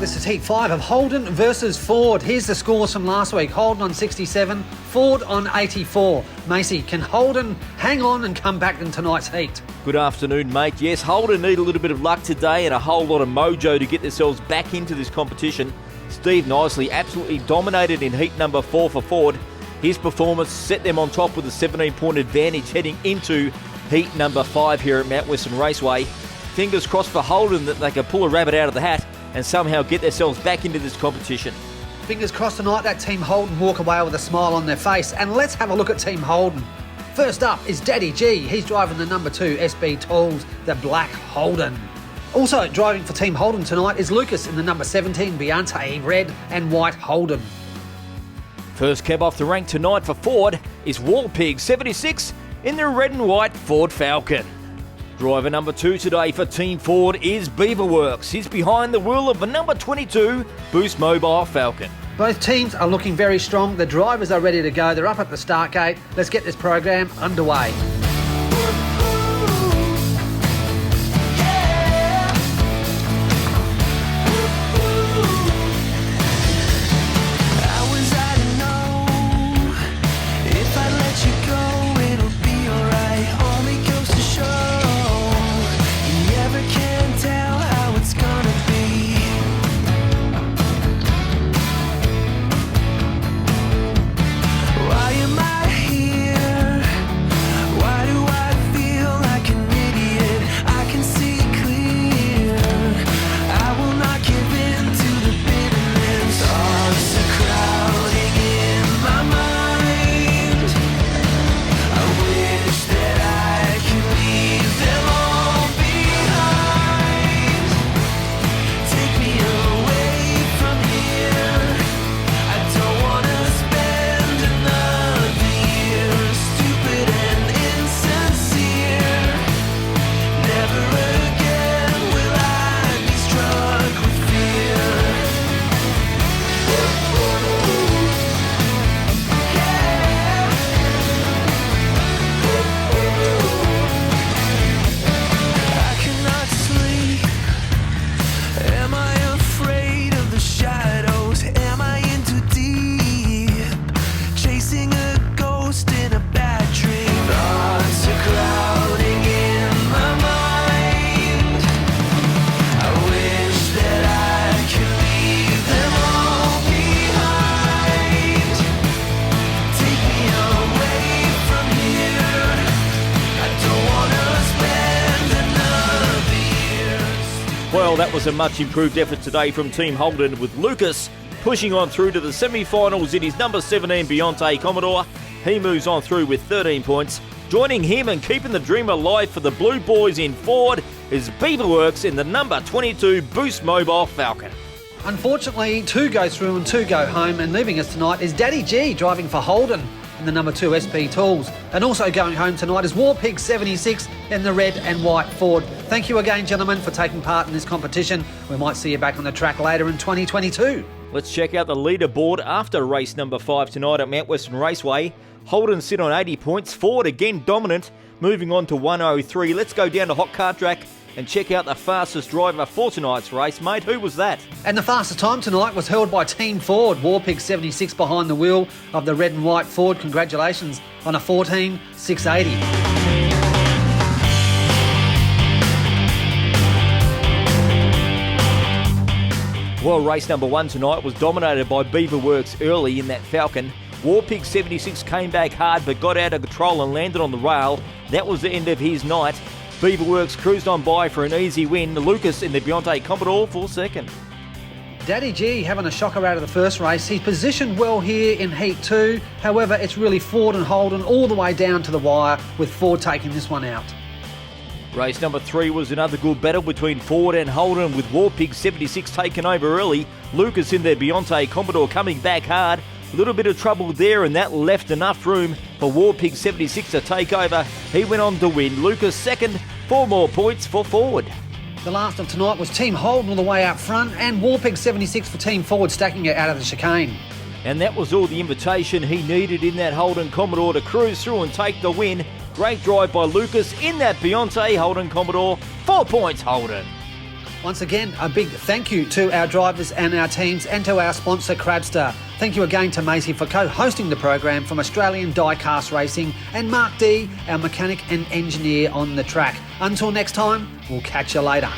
This is Heat 5 of Holden versus Ford. Here's the scores from last week. Holden on 67, Ford on 84. Macy, can Holden hang on and come back in tonight's heat? Good afternoon, mate. Yes, Holden need a little bit of luck today and a whole lot of mojo to get themselves back into this competition. Steve Nicely absolutely dominated in heat number 4 for Ford. His performance set them on top with a 17-point advantage heading into heat number 5 here at Mount Western Raceway. Fingers crossed for Holden that they can pull a rabbit out of the hat and somehow get themselves back into this competition. Fingers crossed tonight that Team Holden walk away with a smile on their face. And let's have a look at Team Holden. First up is Daddy G. He's driving the number 2 SB Tools, the black Holden. Also driving for Team Holden tonight is Lucas in the number 17 Beyonce red and white Holden. First cab off the rank tonight for Ford is Warpig 76 in the red and white Ford Falcon. Driver number 2 today for Team Ford is Beaverworks. He's behind the wheel of the number 22 Boost Mobile Falcon. Both teams are looking very strong. The drivers are ready to go. They're up at the start gate. Let's get this program underway. Well, that was a much improved effort today from Team Holden, with Lucas pushing on through to the semi-finals in his number 17 Beyonce Commodore. He moves on through with 13 points. Joining him and keeping the dream alive for the Blue Boys in Ford is Beaverworks in the number 22 Boost Mobile Falcon. Unfortunately, 2 go through and 2 go home, and leaving us tonight is Daddy G driving for Holden in the number 2 SP Tools. And also going home tonight is Warpig 76 in the red and white Ford. Thank you again, gentlemen, for taking part in this competition. We might see you back on the track later in 2022. Let's check out the leaderboard after race number 5 tonight at Mount Western Raceway. Holden sit on 80 points, Ford again dominant, moving on to 103. Let's go down to Hot Car Track and check out the fastest driver for tonight's race. Mate, who was that? And the fastest time tonight was held by Team Ford. Warpig 76 behind the wheel of the red and white Ford. Congratulations on a 14.680. Well, race number 1 tonight was dominated by Beaverworks early in that Falcon. Warpig 76 came back hard but got out of control and landed on the rail. That was the end of his night. Beaverworks cruised on by for an easy win. Lucas in the Beyonce Commodore for second. Daddy G having a shocker out of the first race. He's positioned well here in Heat 2. However, it's really Ford and Holden all the way down to the wire, with Ford taking this one out. Race number 3 was another good battle between Ford and Holden, with Warpig 76 taken over early. Lucas in their Beyonce Commodore coming back hard. A little bit of trouble there, and that left enough room for Warpig 76 to take over. He went on to win. Lucas second, 4 more points for Ford. The last of tonight was Team Holden all the way out front, and Warpig 76 for Team Ford stacking it out of the chicane. And that was all the invitation he needed in that Holden Commodore to cruise through and take the win. Great drive by Lucas in that Beyonce Holden Commodore. 4 points, Holden. Once again, a big thank you to our drivers and our teams and to our sponsor Crabster. Thank you again to Macy for co-hosting the program from Australian Diecast Racing and Mark D, our mechanic and engineer on the track. Until next time, we'll catch you later.